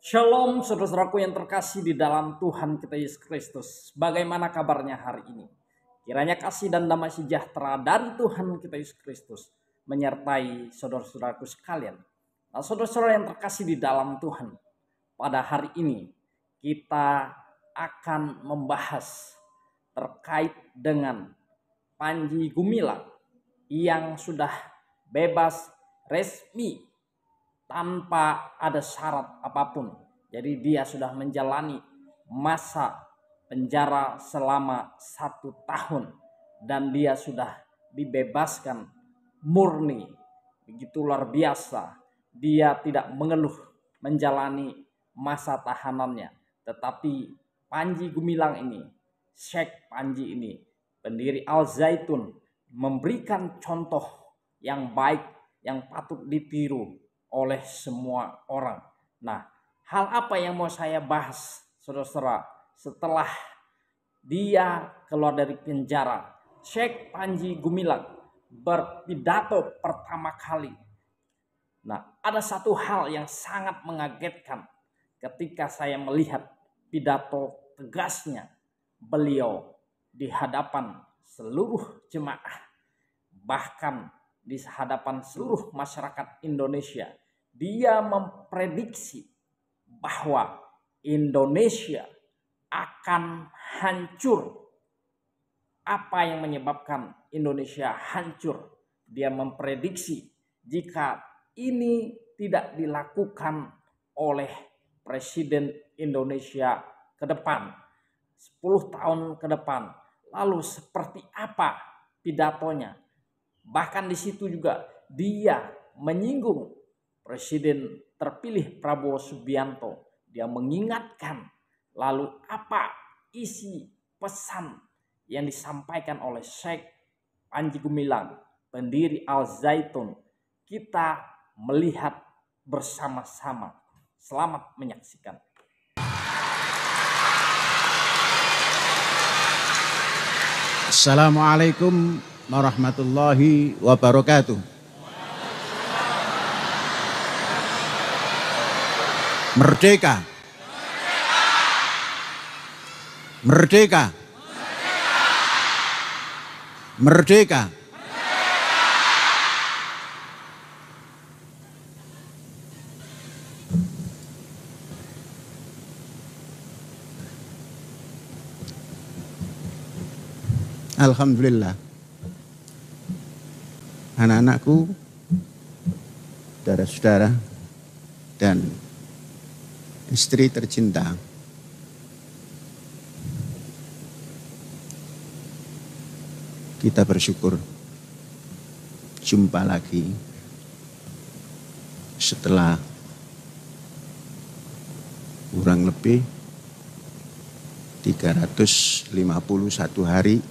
Shalom saudara-saudaraku yang terkasih di dalam Tuhan kita Yesus Kristus. Bagaimana kabarnya hari ini? Kiranya kasih dan damai sejahtera dari Tuhan kita Yesus Kristus menyertai saudara-saudaraku sekalian. Nah, saudara-saudara yang terkasih di dalam Tuhan, pada hari ini kita akan membahas terkait dengan Panji Gumilang yang sudah bebas resmi tanpa ada syarat apapun. Jadi dia sudah menjalani masa penjara selama 1 tahun dan dia sudah dibebaskan murni. Begitu luar biasa. Dia tidak mengeluh menjalani masa tahanannya. Tetapi Panji Gumilang ini, Syekh Panji ini, pendiri Al Zaitun, memberikan contoh yang baik yang patut ditiru oleh semua orang. Nah, hal apa yang mau saya bahas, saudara-saudara, setelah dia keluar dari penjara? Syekh Panji Gumilang berpidato pertama kali. Nah, ada satu hal yang sangat mengagetkan ketika saya melihat pidato tegasnya beliau di hadapan seluruh jemaah, bahkan di hadapan seluruh masyarakat Indonesia. Dia memprediksi bahwa Indonesia akan hancur. Apa yang menyebabkan Indonesia hancur? Dia memprediksi jika ini tidak dilakukan oleh Presiden Indonesia ke depan, 10 tahun ke depan, lalu seperti apa pidatonya? Bahkan di situ juga dia menyinggung Presiden terpilih Prabowo Subianto. Dia mengingatkan lalu apa isi pesan yang disampaikan oleh Syekh Panji Gumilang, pendiri Al Zaitun. Kita melihat bersama-sama. Selamat menyaksikan. Assalamualaikum warahmatullahi wabarakatuh. Merdeka. Merdeka. Merdeka. Alhamdulillah. Anak-anakku, saudara-saudara, dan istri tercinta, kita bersyukur jumpa lagi setelah kurang lebih 351 hari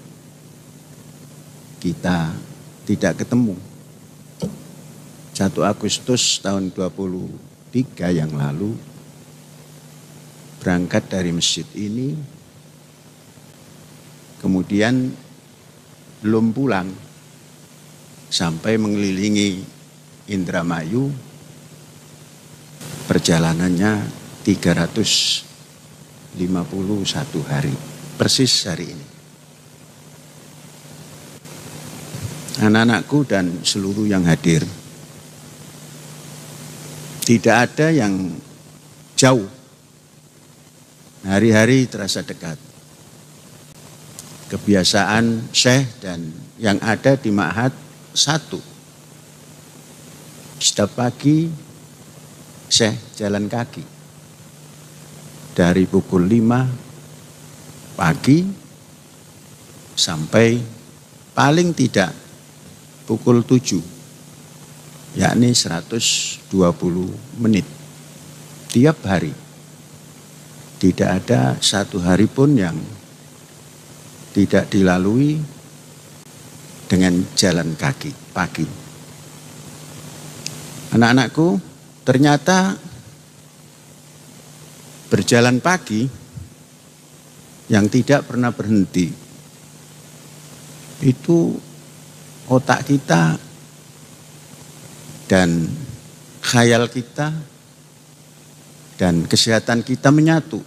kita tidak ketemu. 1 Agustus tahun 23 yang lalu berangkat dari masjid ini, kemudian belum pulang sampai mengelilingi Indramayu. Perjalanannya 351 hari, persis hari ini. Anak-anakku dan seluruh yang hadir, tidak ada yang jauh. Hari-hari terasa dekat. Kebiasaan Syekh dan yang ada di Ma'had satu. Setiap pagi Syekh jalan kaki. Dari pukul 5 pagi sampai paling tidak pukul 7. Yakni 120 menit. Tiap hari. Tidak ada satu hari pun yang tidak dilalui dengan jalan kaki pagi. Anak-anakku, ternyata berjalan pagi yang tidak pernah berhenti, itu otak kita dan khayal kita dan kesehatan kita menyatu.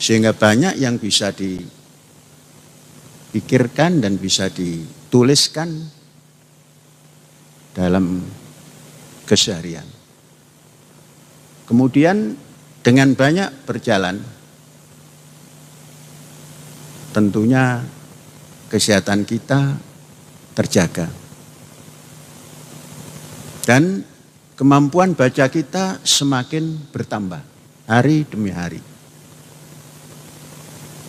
Sehingga banyak yang bisa dipikirkan dan bisa dituliskan dalam keseharian. Kemudian dengan banyak berjalan, tentunya kesehatan kita terjaga. Dan kemampuan baca kita semakin bertambah hari demi hari.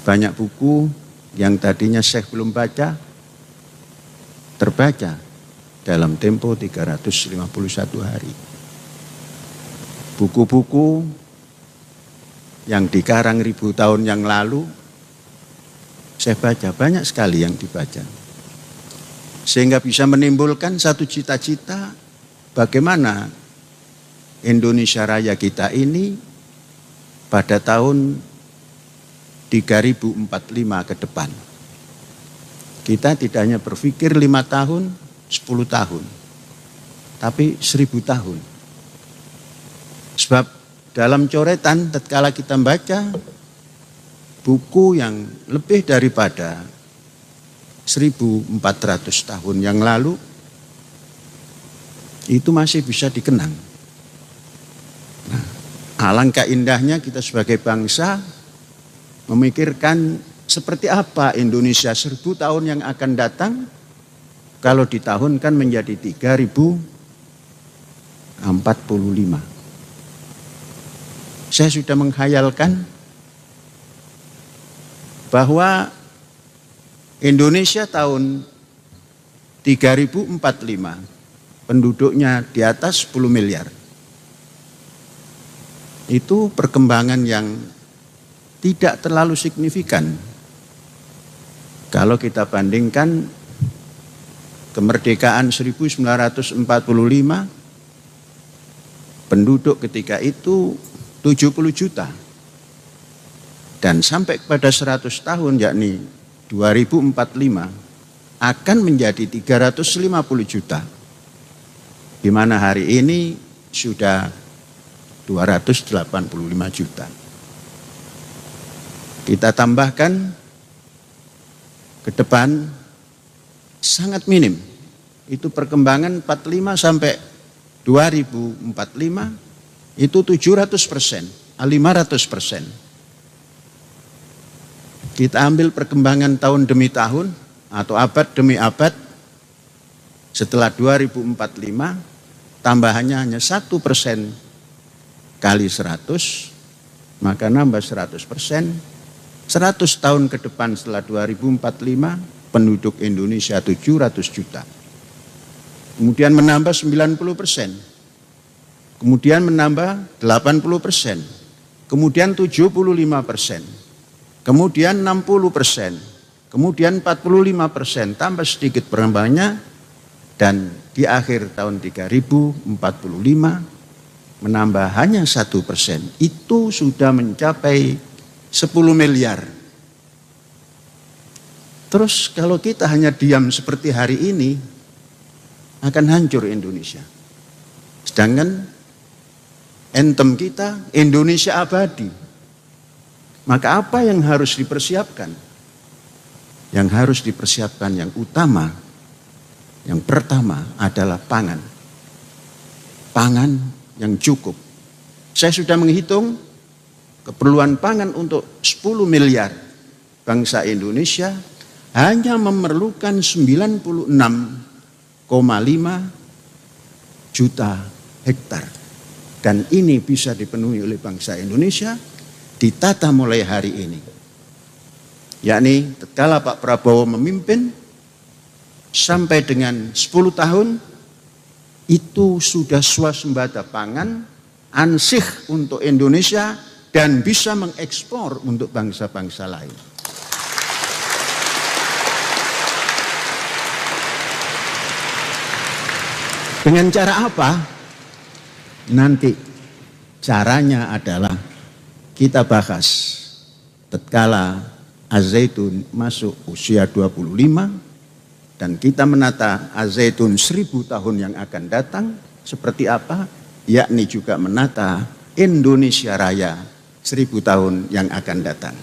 Banyak buku yang tadinya Syekh belum baca, terbaca dalam tempo 351 hari. Buku-buku yang dikarang ribu tahun yang lalu, saya baca, banyak sekali yang dibaca. Sehingga bisa menimbulkan satu cita-cita bagaimana Indonesia Raya kita ini pada tahun 3045 ke depan. Kita tidak hanya berpikir 5 tahun, 10 tahun, tapi 1000 tahun. Sebab dalam coretan tatkala kita membaca buku yang lebih daripada 1400 tahun yang lalu, itu masih bisa dikenang. Nah, alangkah indahnya kita sebagai bangsa memikirkan seperti apa Indonesia 1000 tahun yang akan datang kalau ditahunkan menjadi 3045. Saya sudah menghayalkan bahwa Indonesia tahun 3045 penduduknya di atas 10 miliar. Itu perkembangan yang tidak terlalu signifikan kalau kita bandingkan kemerdekaan 1945, penduduk ketika itu 70 juta. Dan sampai kepada 100 tahun yakni 2045 akan menjadi 350 juta. Di mana hari ini sudah 285 juta. Kita tambahkan ke depan sangat minim. Itu perkembangan 45 sampai 2045 itu 700%, 500%. Kita ambil perkembangan tahun demi tahun atau abad demi abad. Setelah 2045 tambahannya hanya 1% kali 100, maka nambah 100%. 100 tahun ke depan setelah 2045 penduduk Indonesia 700 juta. Kemudian menambah 90%. Kemudian menambah 80%, kemudian 75%, kemudian 60%, kemudian 45%, tambah sedikit perkembangannya, dan di akhir tahun 3045 menambah hanya 1%. Itu sudah mencapai 10 miliar. Terus kalau kita hanya diam seperti hari ini, akan hancur Indonesia. Sedangkan anthem kita Indonesia abadi. Maka apa yang harus dipersiapkan? Yang harus dipersiapkan yang utama, yang pertama adalah pangan. Pangan yang cukup. Saya sudah menghitung keperluan pangan untuk 10 miliar bangsa Indonesia hanya memerlukan 96,5 juta hektar. Dan ini bisa dipenuhi oleh bangsa Indonesia ditata mulai hari ini. Yakni tatkala Pak Prabowo memimpin sampai dengan 10 tahun itu sudah swasembada pangan ansih untuk Indonesia dan bisa mengekspor untuk bangsa-bangsa lain. Dengan cara apa? Nanti caranya adalah kita bahas tatkala Az-Zaitun masuk usia 25 dan kita menata Az-Zaitun 1000 tahun yang akan datang seperti apa, yakni juga menata Indonesia Raya 1000 tahun yang akan datang.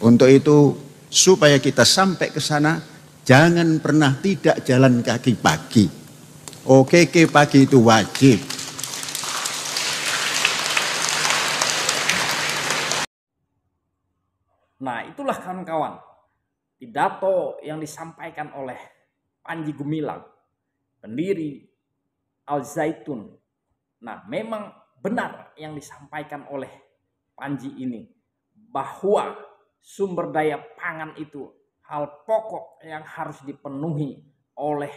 Untuk itu, supaya kita sampai ke sana, jangan pernah tidak jalan kaki pagi. Oke, pagi itu wajib. Nah, itulah kawan-kawan pidato yang disampaikan oleh Panji Gumilang, pendiri Al Zaitun. Nah, memang benar yang disampaikan oleh Panji ini, bahwa sumber daya pangan itu hal pokok yang harus dipenuhi oleh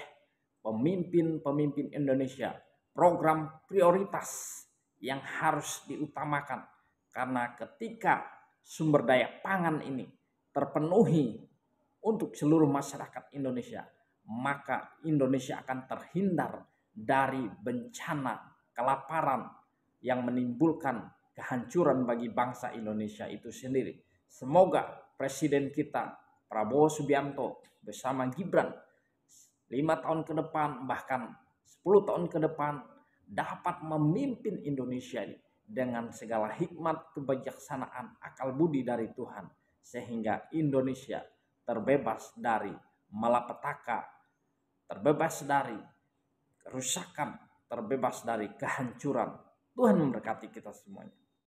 pemimpin-pemimpin Indonesia, program prioritas yang harus diutamakan. Karena ketika sumber daya pangan ini terpenuhi untuk seluruh masyarakat Indonesia, maka Indonesia akan terhindar dari bencana kelaparan yang menimbulkan kehancuran bagi bangsa Indonesia itu sendiri. Semoga Presiden kita Prabowo Subianto bersama Gibran 5 tahun ke depan, bahkan 10 tahun ke depan, dapat memimpin Indonesia ini dengan segala hikmat, kebijaksanaan, akal budi dari Tuhan, sehingga Indonesia terbebas dari malapetaka, terbebas dari kerusakan, terbebas dari kehancuran. Tuhan memberkati kita semuanya.